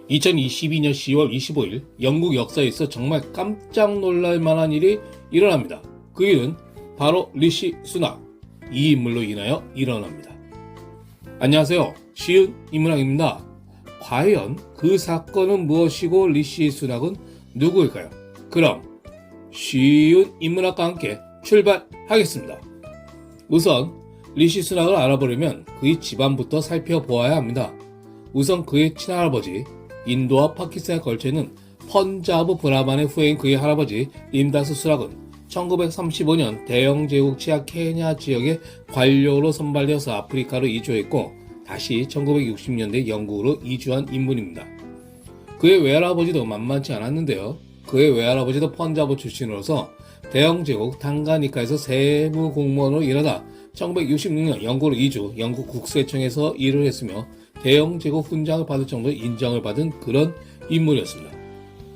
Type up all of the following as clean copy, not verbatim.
2022년 10월 25일 영국 역사에 있어 정말 깜짝 놀랄 만한 일이 일어납니다. 그 일은 바로 리시 수낙 이 인물로 인하여 일어납니다. 안녕하세요. 쉬운 인문학입니다. 과연 그 사건은 무엇이고 리시 수낙은 누구일까요? 그럼 쉬운 인문학과 함께 출발하겠습니다. 우선 리시 수낙을 알아보려면 그의 집안부터 살펴보아야 합니다. 우선 그의 친할아버지, 인도와 파키스탄에 걸쳐있는 펀자브 브라반의 후예인 그의 할아버지 임다스 수낙은 1935년 대영 제국 치하 케냐 지역의 관료로 선발되어서 아프리카로 이주했고 다시 1960년대 영국으로 이주한 인물입니다. 그의 외할아버지도 만만치 않았는데요. 그의 외할아버지도 펀자브 출신으로서 대영 제국 탕가니카에서 세무 공무원으로 일하다 1966년 영국으로 이주, 영국 국세청에서 일을 했으며 대영 제국 훈장을 받을 정도로 인정을 받은 그런 인물이었습니다.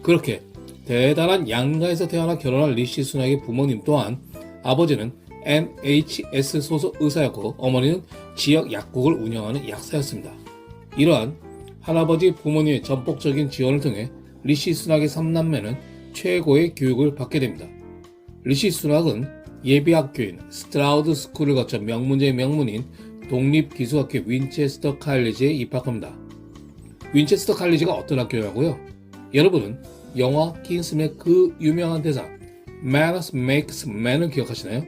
그렇게 대단한 양가에서 태어나 결혼한 리시 수낙의 부모님 또한 아버지는 NHS 소속 의사였고 어머니는 지역 약국을 운영하는 약사였습니다. 이러한 할아버지 부모님의 전폭적인 지원을 통해 리시 수낙의 3남매는 최고의 교육을 받게 됩니다. 리시 수낙은 예비학교인 스트라우드 스쿨을 거쳐 명문제의 명문인 독립기술학교 윈체스터 칼리지에 입학합니다. 윈체스터 칼리지가 어떤 학교냐고요? 여러분은 영화 킹스맨의 그 유명한 대사 Manners makes man을 기억하시나요?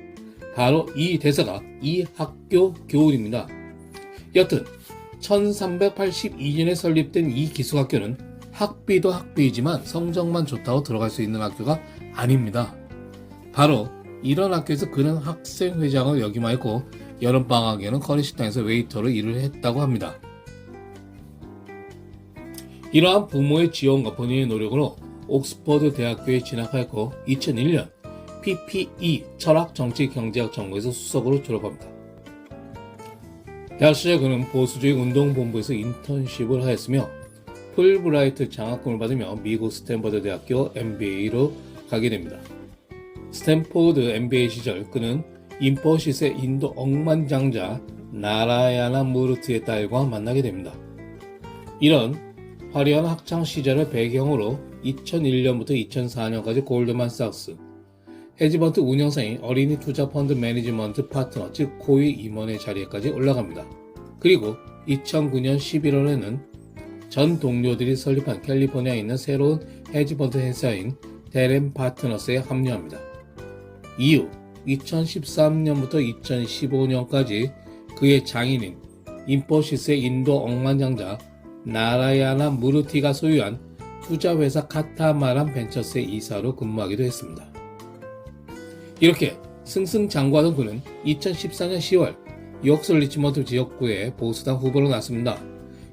바로 이 대사가 이 학교 교훈입니다. 여튼 1382년에 설립된 이 기숙학교는 학비도 학비이지만 성적만 좋다고 들어갈 수 있는 학교가 아닙니다. 바로 이런 학교에서 그는 학생회장을 역임하였고 여름방학에는 커리식당에서 웨이터로 일을 했다고 합니다. 이러한 부모의 지원과 본인의 노력으로 옥스퍼드 대학교에 진학하였고 2001년 PPE 철학 정치 경제학 전공에서 수석으로 졸업합니다. 대학 시절 그는 보수주의 운동본부에서 인턴십을 하였으며 풀브라이트 장학금을 받으며 미국 스탠퍼드 대학교 MBA로 가게 됩니다. 스탠포드 MBA 시절 그는 인포시스의 인도 억만장자 나라야나 무르트의 딸과 만나게 됩니다. 이런 화려한 학창 시절을 배경으로 2001년부터 2004년까지 골드만삭스 헤지펀드 운영사인 어린이 투자 펀드 매니지먼트 파트너 즉 고위 임원의 자리에까지 올라갑니다. 그리고 2009년 11월에는 전 동료들이 설립한 캘리포니아에 있는 새로운 헤지펀드 회사인 데렌 파트너스에 합류합니다. 이후 2013년부터 2015년까지 그의 장인인 인포시스의 인도 억만장자 나라야나 무르티가 소유한 투자회사 카타마란 벤처스의 이사로 근무하기도 했습니다. 이렇게 승승장구하던 그는 2014년 10월 욕설 리치먼드 지역구의 보수당 후보로 나섭니다.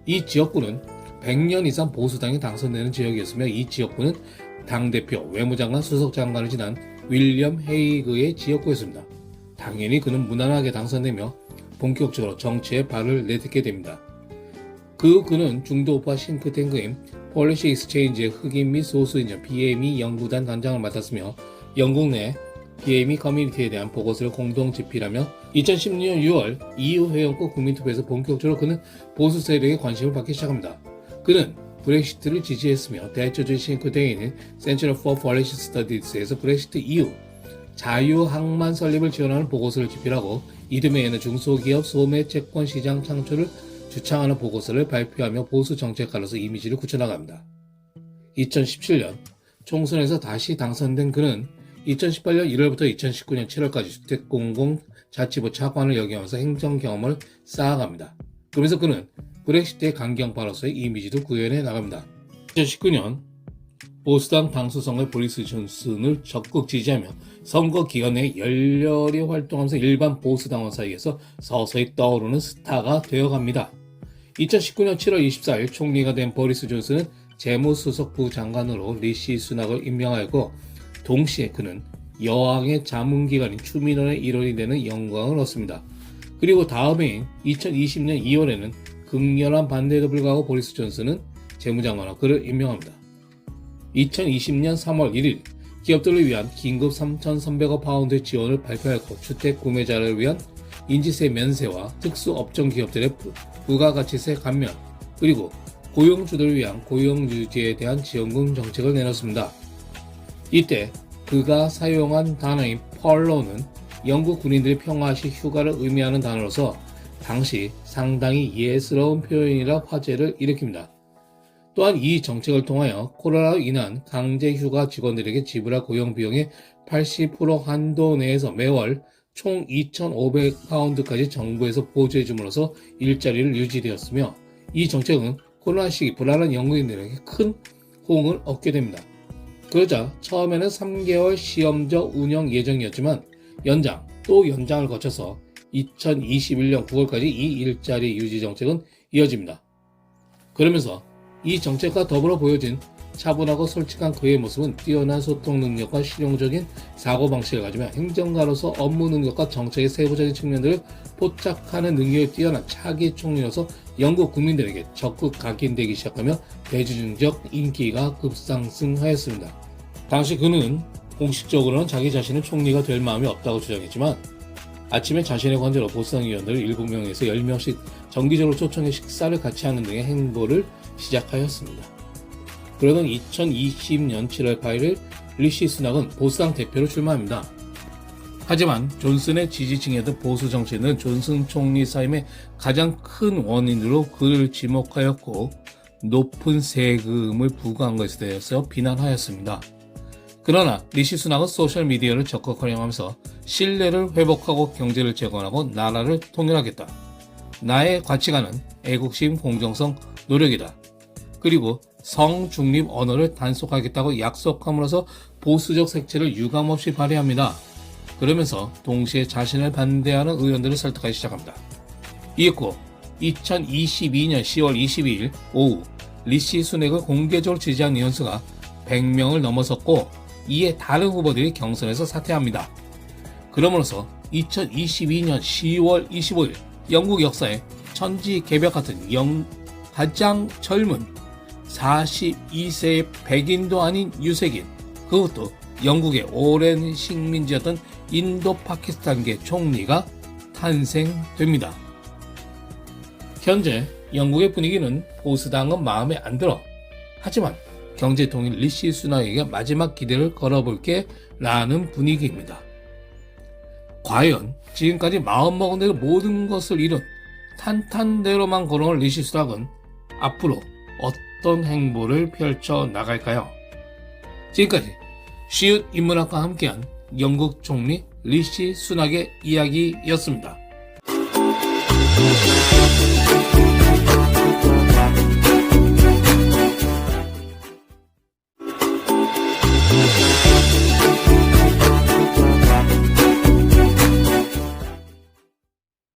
이 지역구는 100년 이상 보수당이 당선되는 지역이었으며 이 지역구는 당대표, 외무장관, 수석장관을 지난 윌리엄 헤이그의 지역구였습니다. 당연히 그는 무난하게 당선되며 본격적으로 정치에 발을 내딛게 됩니다. 그는 중도우파 싱크탱크인 폴리시 익스체인지의 흑인 및 소수인종 BME 연구단 단장을 맡았으며 영국 내 BME 커뮤니티에 대한 보고서를 공동 집필하며 2016년 6월 EU 회원국 국민투표에서 본격적으로 그는 보수 세력의 관심을 받기 시작합니다. 그는 브렉시트를 지지했으며 대처주의 싱크탱크인 Center for Policy Studies에서 브렉시트 이후 자유항만 설립을 지원하는 보고서를 집필하고 이듬해에는 중소기업 소매 채권 시장 창출을 주창하는 보고서를 발표하며 보수 정책가로서 이미지를 굳혀나갑니다. 2017년 총선에서 다시 당선된 그는 2018년 1월부터 2019년 7월까지 주택공공자치부 차관을 역임하면서 행정 경험을 쌓아갑니다. 그러면서 그는 브렉시트의 강경파로서의 이미지도 구현해 나갑니다. 2019년 보수당 당수선거의 보리스 존슨을 적극 지지하며 선거 기간 내에 열렬히 활동하면서 일반 보수당원 사이에서 서서히 떠오르는 스타가 되어갑니다. 2019년 7월 24일 총리가 된 보리스 존슨은 재무수석부 장관으로 리시 수낙을 임명하였고 동시에 그는 여왕의 자문기관인 추민원의 일원이 되는 영광을 얻습니다. 그리고 다음 해인 2020년 2월에는 극렬한 반대에도 불구하고 보리스 존슨은 재무장관으로 그를 임명합니다. 2020년 3월 1일 기업들을 위한 긴급 3,300억 파운드의 지원을 발표하였고 주택 구매자를 위한 인지세 면세와 특수업종 기업들의 부가가치세 감면 그리고 고용주들을 위한 고용 유지에 대한 지원금 정책을 내놨습니다. 이때 그가 사용한 단어인 펄로는 영국 군인들의 평화시 휴가를 의미하는 단어로서 당시 상당히 예스러운 표현이라 화제를 일으킵니다. 또한 이 정책을 통하여 코로나로 인한 강제 휴가 직원들에게 지불할 고용 비용의 80% 한도 내에서 매월 총 2,500파운드까지 정부에서 보조해 줌으로써 일자리를 유지되었으며, 이 정책은 코로나 시기 불안한 영국인들에게 큰 호응을 얻게 됩니다. 그러자 처음에는 3개월 시험적 운영 예정이었지만 연장 또 연장을 거쳐서 2021년 9월까지 이 일자리 유지 정책은 이어집니다. 그러면서 이 정책과 더불어 보여진 차분하고 솔직한 그의 모습은 뛰어난 소통 능력과 실용적인 사고방식을 가지며 행정가로서 업무 능력과 정책의 세부적인 측면들을 포착하는 능력이 뛰어난 차기 총리로서 영국 국민들에게 적극 각인되기 시작하며 대중적 인기가 급상승하였습니다. 당시 그는 공식적으로는 자기 자신은 총리가 될 마음이 없다고 주장했지만 아침에 자신의 관저로 보수당 의원들을 7명에서 10명씩 정기적으로 초청해 식사를 같이 하는 등의 행보를 시작하였습니다. 그러던 2020년 7월 8일 리시 수낙은 보수당 대표로 출마합니다. 하지만 존슨의 지지층이었던 보수 정치인은 존슨 총리 사임의 가장 큰 원인으로 그를 지목하였고 높은 세금을 부과한 것에 대해서 비난하였습니다. 그러나 리시 수낙은 소셜미디어를 적극 활용하면서 신뢰를 회복하고 경제를 재건하고 나라를 통일하겠다. 나의 가치관은 애국심, 공정성, 노력이다. 그리고 성중립 언어를 단속하겠다고 약속함으로써 보수적 색채를 유감없이 발휘합니다. 그러면서 동시에 자신을 반대하는 의원들을 설득하기 시작합니다. 이윽고 2022년 10월 22일 오후 리시 수낙을 공개적으로 지지한 의원수가 100명을 넘어섰고 이에 다른 후보들이 경선에서 사퇴합니다. 그러므로서 2022년 10월 25일 영국 역사에 천지개벽 같은 가장 젊은 42세의 백인도 아닌 유색인, 그것도 영국의 오랜 식민지였던 인도 파키스탄계 총리가 탄생됩니다. 현재 영국의 분위기는 보수당은 마음에 안 들어. 하지만 경제통일 리시 수낙에게 마지막 기대를 걸어볼게 라는 분위기입니다. 과연 지금까지 마음먹은 대로 모든 것을 잃은 탄탄대로만 걸어온 리시 수낙은 앞으로 어떤 행보를 펼쳐 나갈까요? 지금까지 쉬운 인문학과 함께한 영국 총리 리시 수낙의 이야기였습니다.